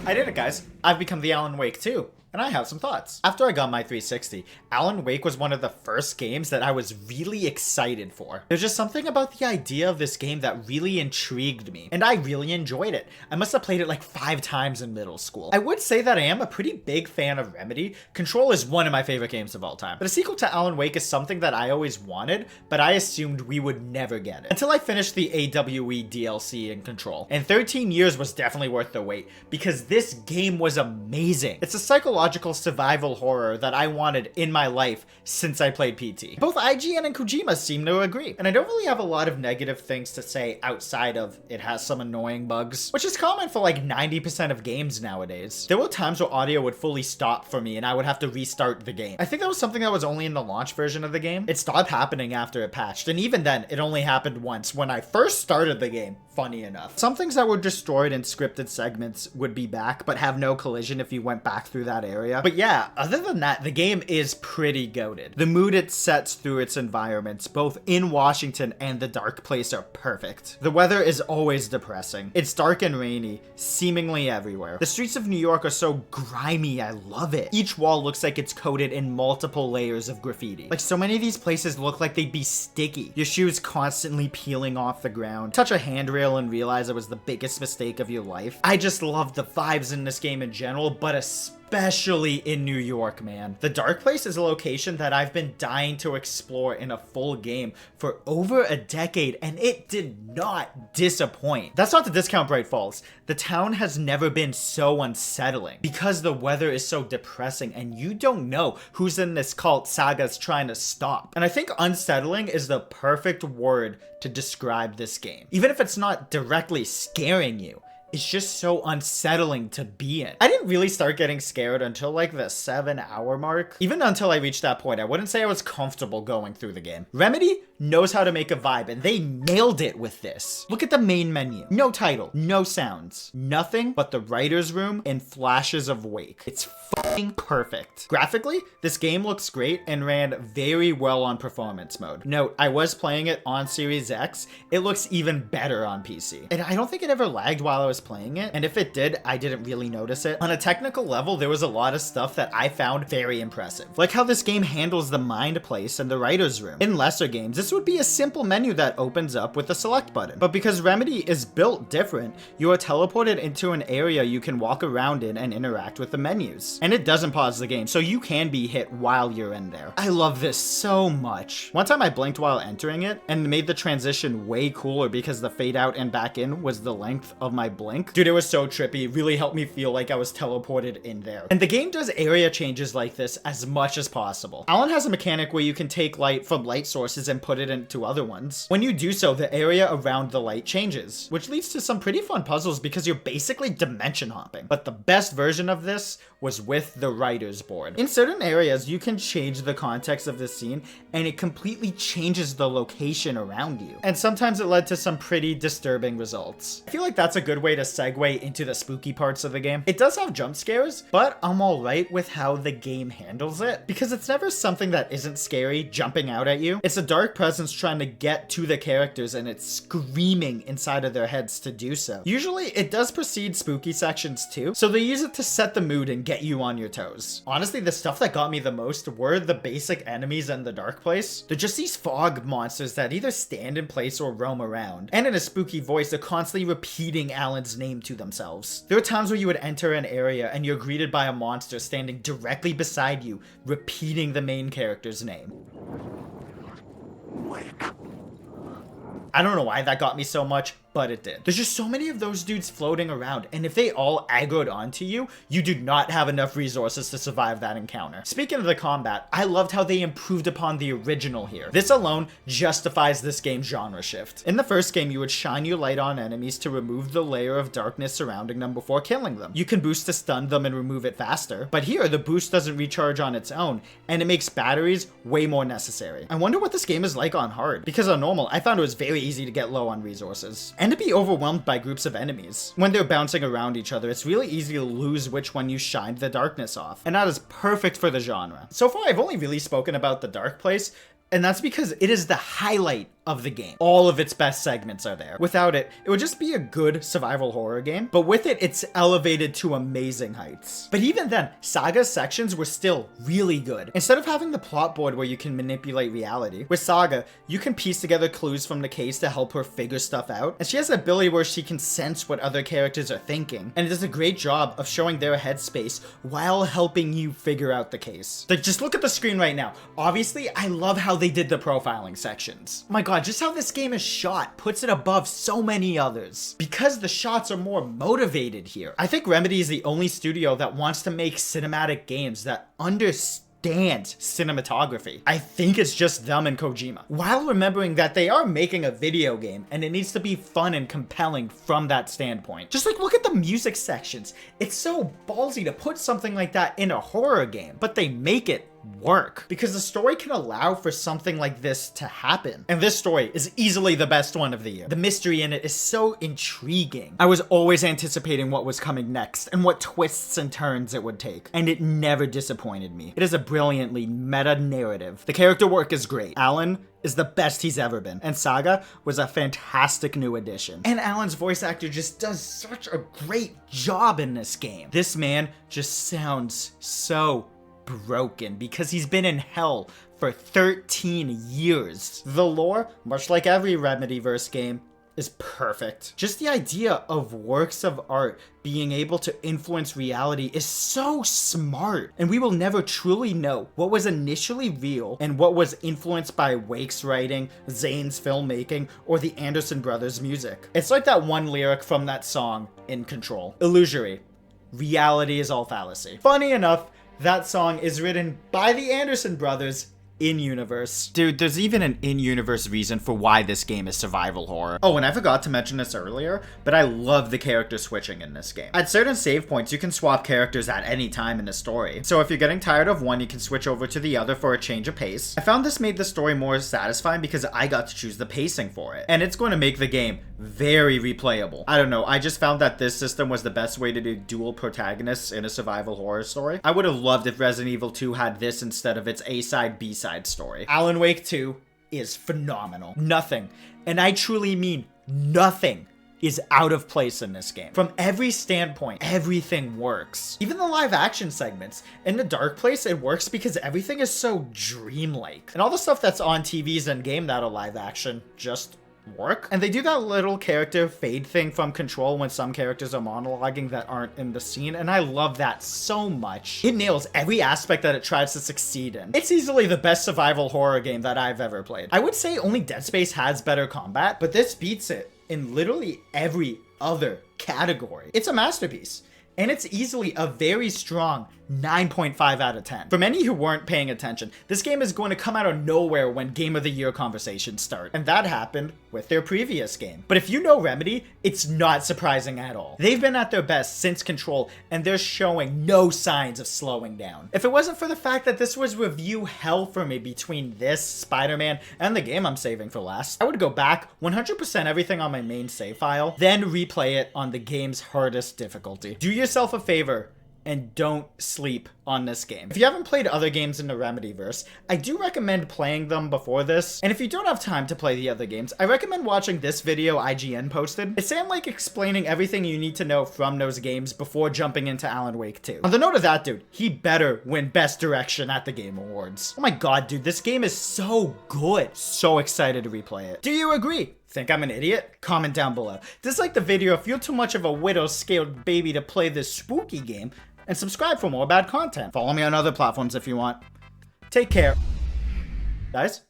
I did it, guys. I've become the Alan Wake too. And I have some thoughts. After I got my 360, Alan Wake was one of the first games that I was really excited for. There's just something about the idea of this game that really intrigued me, and I really enjoyed it. I must have played it like 5 times in middle school. I would say that I am a pretty big fan of Remedy. Control is one of my favorite games of all time. But a sequel to Alan Wake is something that I always wanted, but I assumed we would never get it. Until I finished the AWE DLC in Control. And 13 years was definitely worth the wait, because this game was amazing. It's a psychological survival horror that I wanted in my life since I played PT. Both IGN and Kojima seem to agree, and I don't really have a lot of negative things to say outside of it has some annoying bugs, which is common for like 90% of games nowadays. There were times where audio would fully stop for me and I would have to restart the game. I think that was something that was only in the launch version of the game. It stopped happening after it patched, and even then, it only happened once when I first started the game, funny enough. Some things that were destroyed in scripted segments would be back, but have no collision if you went back through that area. But yeah, other than that, the game is pretty goated. The mood it sets through its environments, both in Washington and the dark place, are perfect. The weather is always depressing. It's dark and rainy, seemingly everywhere. The streets of New York are so grimy, I love it. Each wall looks like it's coated in multiple layers of graffiti. Like, so many of these places look like they'd be sticky. Your shoes constantly peeling off the ground. Touch a handrail and realize it was the biggest mistake of your life. I just love the vibes in this game in general, but especially in New York, man. The Dark Place is a location that I've been dying to explore in a full game for over a decade, and it did not disappoint. That's not to discount Bright Falls. The town has never been so unsettling because the weather is so depressing and you don't know who's in this cult Saga's trying to stop. And I think unsettling is the perfect word to describe this game. Even if it's not directly scaring you, it's just so unsettling to be in. I didn't really start getting scared until like the 7-hour mark. Even until I reached that point, I wouldn't say I was comfortable going through the game. Remedy knows how to make a vibe, and they nailed it with this. Look at the main menu. No title, no sounds, nothing but the writer's room and flashes of Wake. It's fucking perfect. Graphically, this game looks great and ran very well on performance mode. Note, I was playing it on Series X. It looks even better on PC. And I don't think it ever lagged while I was playing it, and if it did, I didn't really notice it. On a technical level, there was a lot of stuff that I found very impressive, like how this game handles the mind place and the writer's room. In lesser games, this would be a simple menu that opens up with a select button, but because Remedy is built different, you are teleported into an area you can walk around in and interact with the menus, and it doesn't pause the game, so you can be hit while you're in there. I love this so much. One time I blinked while entering it and made the transition way cooler because the fade out and back in was the length of my blink. Dude, it was so trippy. It really helped me feel like I was teleported in there. And the game does area changes like this as much as possible. Alan has a mechanic where you can take light from light sources and put it into other ones. When you do so, the area around the light changes, which leads to some pretty fun puzzles because you're basically dimension hopping. But the best version of this was with the writer's board. In certain areas, you can change the context of the scene and it completely changes the location around you. And sometimes it led to some pretty disturbing results. I feel like that's a good way to segue into the spooky parts of the game. It does have jump scares, but I'm alright with how the game handles it because it's never something that isn't scary jumping out at you. It's a dark presence trying to get to the characters and it's screaming inside of their heads to do so. Usually it does precede spooky sections too, so they use it to set the mood and get you on your toes. Honestly, the stuff that got me the most were the basic enemies in the Dark Place. They're just these fog monsters that either stand in place or roam around, and in a spooky voice they're constantly repeating Alan's name to themselves. There are times where you would enter an area and you're greeted by a monster standing directly beside you, repeating the main character's name. Wake. I don't know why that got me so much, but it did. There's just so many of those dudes floating around, and if they all aggroed onto you, you do not have enough resources to survive that encounter. Speaking of the combat, I loved how they improved upon the original here. This alone justifies this game's genre shift. In the first game, you would shine your light on enemies to remove the layer of darkness surrounding them before killing them. You can boost to stun them and remove it faster, but here the boost doesn't recharge on its own, and it makes batteries way more necessary. I wonder what this game is like on hard, because on normal, I found it was very easy to get low on resources, and to be overwhelmed by groups of enemies. When they're bouncing around each other, it's really easy to lose which one you shined the darkness off, and that is perfect for the genre. So far, I've only really spoken about the Dark Place, and that's because it is the highlight of the game. All of its best segments are there. Without it, it would just be a good survival horror game, but with it, it's elevated to amazing heights. But even then, Saga's sections were still really good. Instead of having the plot board where you can manipulate reality, with Saga, you can piece together clues from the case to help her figure stuff out, and she has an ability where she can sense what other characters are thinking, and it does a great job of showing their headspace while helping you figure out the case. Like, just look at the screen right now. Obviously, I love how they did the profiling sections. Oh my god, just how this game is shot puts it above so many others. Because the shots are more motivated here. I think Remedy is the only studio that wants to make cinematic games that understand cinematography. I think it's just them and Kojima. While remembering that they are making a video game and it needs to be fun and compelling from that standpoint. Just like, look at the music sections. It's so ballsy to put something like that in a horror game, but they make it work because the story can allow for something like this to happen. And this story is easily the best one of the year. The mystery in it is so intriguing. I was always anticipating what was coming next and what twists and turns it would take, and it never disappointed me. It is a brilliantly meta narrative. The character work is great. Alan is the best he's ever been, and Saga was a fantastic new addition. And Alan's voice actor just does such a great job in this game. This man just sounds so broken because he's been in hell for 13 years. The lore, much like every Remedyverse game, is perfect. Just the idea of works of art being able to influence reality is so smart, and we will never truly know what was initially real and what was influenced by Wake's writing, Zane's filmmaking, or the Anderson brothers' music. It's like that one lyric from that song, In Control. Illusory. Reality is all fallacy. Funny enough, that song is written by the Anderson brothers in-universe. Dude, there's even an in-universe reason for why this game is survival horror. Oh, and I forgot to mention this earlier, but I love the character switching in this game. At certain save points, you can swap characters at any time in the story. So if you're getting tired of one, you can switch over to the other for a change of pace. I found this made the story more satisfying because I got to choose the pacing for it. And it's going to make the game very replayable. I don't know, I just found that this system was the best way to do dual protagonists in a survival horror story. I would have loved if Resident Evil 2 had this instead of its A-side, B-side story. Alan Wake 2 is phenomenal. Nothing, and I truly mean nothing, is out of place in this game. From every standpoint, everything works. Even the live action segments. In the Dark Place, it works because everything is so dreamlike. And all the stuff that's on TVs and game that are live action just work. And they do that little character fade thing from Control when some characters are monologuing that aren't in the scene, and I love that so much. It nails every aspect that it tries to succeed in. It's easily the best survival horror game that I've ever played. I would say only Dead Space has better combat, but this beats it in literally every other category. It's a masterpiece. And it's easily a very strong 9.5 out of 10. For many who weren't paying attention, this game is going to come out of nowhere when Game of the Year conversations start. And that happened with their previous game. But if you know Remedy, it's not surprising at all. They've been at their best since Control, and they're showing no signs of slowing down. If it wasn't for the fact that this was review hell for me between this, Spider-Man, and the game I'm saving for last, I would go back, 100% everything on my main save file, then replay it on the game's hardest difficulty. Do yourself a favor and don't sleep on this game. If you haven't played other games in the Remedyverse, I do recommend playing them before this. And if you don't have time to play the other games, I recommend watching this video IGN posted. It's Sam like explaining everything you need to know from those games before jumping into Alan Wake 2. On the note of that dude, he better win Best Direction at the Game Awards. Oh my god, dude, this game is so good. So excited to replay it. Do you agree? Think I'm an idiot? Comment down below. Dislike the video if you're too much of a widow-scaled baby to play this spooky game, and subscribe for more bad content. Follow me on other platforms if you want. Take care. Guys?